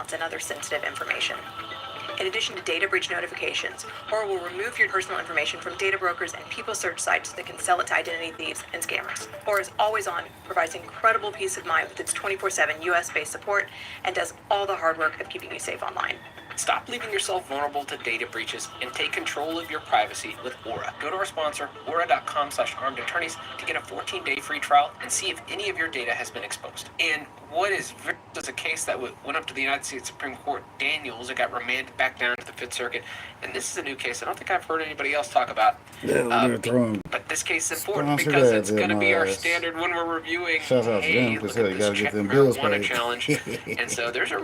accounts and other sensitive information. In addition to data breach notifications, Aura will remove your personal information from data brokers and people search sites that can sell it to identity thieves and scammers. Aura is always on, provides incredible peace of mind with its 24/7 US-based support, and does all the hard work of keeping you safe online. Stop leaving yourself vulnerable to data breaches and take control of your privacy with Aura. Go to our sponsor, aura.com/armedattorneys, to get a 14-day free trial and see if any of your data has been exposed. And what is a case that went up to the United States Supreme Court, Daniels, it got remanded back down to the Fifth Circuit. And this is a new case I don't think I've heard anybody else talk about. But this case is important because it's going to be our standard when we're reviewing. Shout out to them because you got to get them bills paid. Challenge. And so there's a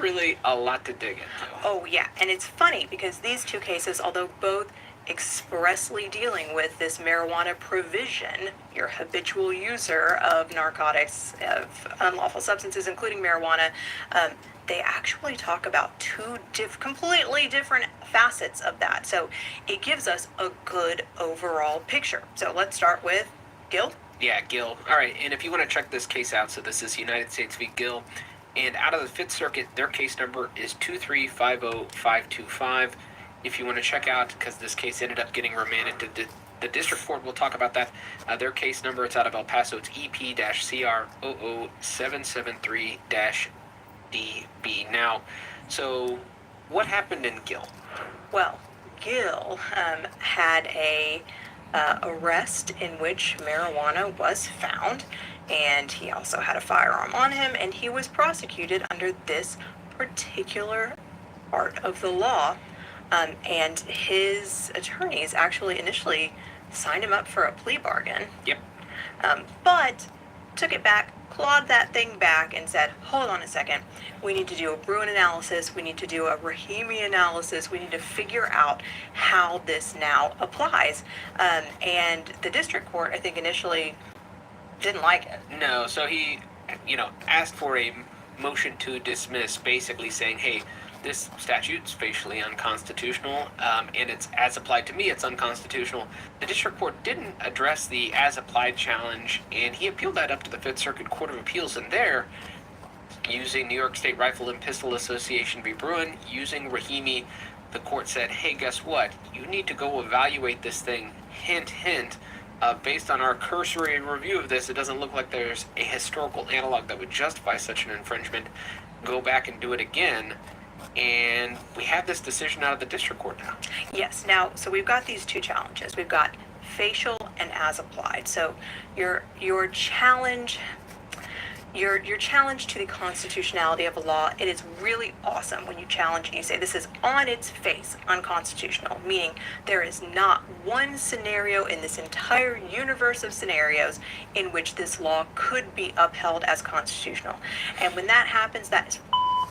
lot to dig into. Oh, yeah. And it's funny because these two cases, although both expressly dealing with this marijuana provision, your habitual user of narcotics, of unlawful substances, including marijuana, they actually talk about two completely different facets of that. So it gives us a good overall picture. So let's start with Gill. Yeah, Gill. All right, and if you want to check this case out, so this is United States v. Gill, and out of the Fifth Circuit, their case number is 2350525. If you want to check out, because this case ended up getting remanded to the district court, we'll talk about that. Their case number, it's out of El Paso, it's EP-CR00773-DB. Now, so what happened in Gill? Well, Gill had a arrest in which marijuana was found, and he also had a firearm on him, and he was prosecuted under this particular part of the law. And his attorneys actually initially signed him up for a plea bargain. Yep. But took it back, clawed that thing back, and said, hold on a second. We need to do a Bruin analysis. We need to do a Rahimi analysis. We need to figure out how this now applies. And the district court, I think, initially didn't like it. No, so he, asked for a motion to dismiss, basically saying, hey, this statute's facially unconstitutional, and it's as applied to me, it's unconstitutional. The district court didn't address the as applied challenge, and he appealed that up to the Fifth Circuit Court of Appeals, and there, using New York State Rifle and Pistol Association v. Bruin, using Rahimi, the court said, hey, guess what? You need to go evaluate this thing, hint, hint. Based on our cursory review of this, it doesn't look like there's a historical analog that would justify such an infringement. Go back and do it again. And we have this decision out of the district court now. Yes. Now, so we've got these two challenges. We've got facial and as applied. So your challenge to the constitutionality of a law, it is really awesome when you challenge and you say this is on its face unconstitutional, meaning there is not one scenario in this entire universe of scenarios in which this law could be upheld as constitutional. And when that happens, that is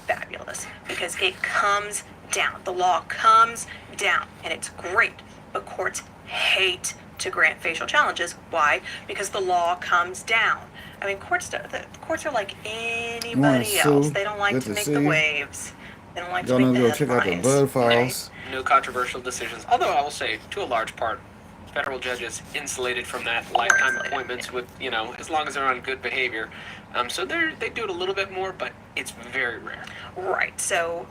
fabulous, because it comes down. The law comes down, and it's great. But courts hate to grant facial challenges. Why? Because the law comes down. I mean, courts are like anybody else. They don't like to make the waves. They don't like to make the headlines. Check out the blood files. Right. No controversial decisions. Although I will say, to a large part, federal judges insulated from that, lifetime appointments with, as long as they're on good behavior. So they do it a little bit more, but it's very rare. Right. So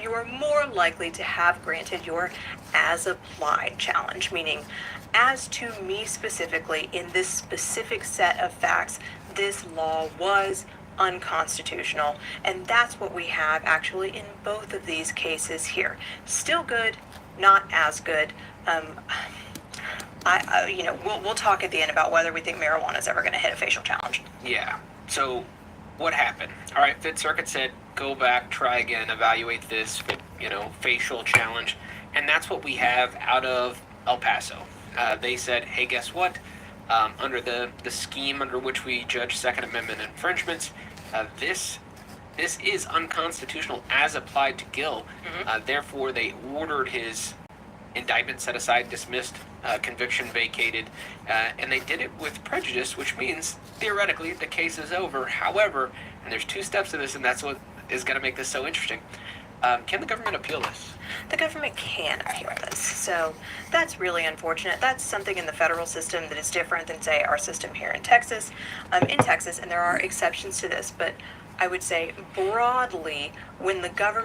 you are more likely to have granted your as applied challenge, meaning as to me specifically, in this specific set of facts, this law was unconstitutional. And that's what we have actually in both of these cases here. Still good, not as good. We'll talk at the end about whether we think marijuana is ever going to hit a facial challenge. Yeah. So what happened? All right, Fifth Circuit said, go back, try again, evaluate this, facial challenge. And that's what we have out of El Paso. They said, hey, guess what? Under the scheme under which we judge Second Amendment infringements, this is unconstitutional as applied to Gill. Mm-hmm. Therefore, they ordered his indictment set aside, dismissed, conviction vacated, and they did it with prejudice, which means theoretically the case is over. However, and there's two steps to this, and that's what is going to make this so interesting. Can the government appeal this? The government can appeal this. So that's really unfortunate. That's something in the federal system that is different than, say, our system here in Texas. And there are exceptions to this, but I would say broadly, when the government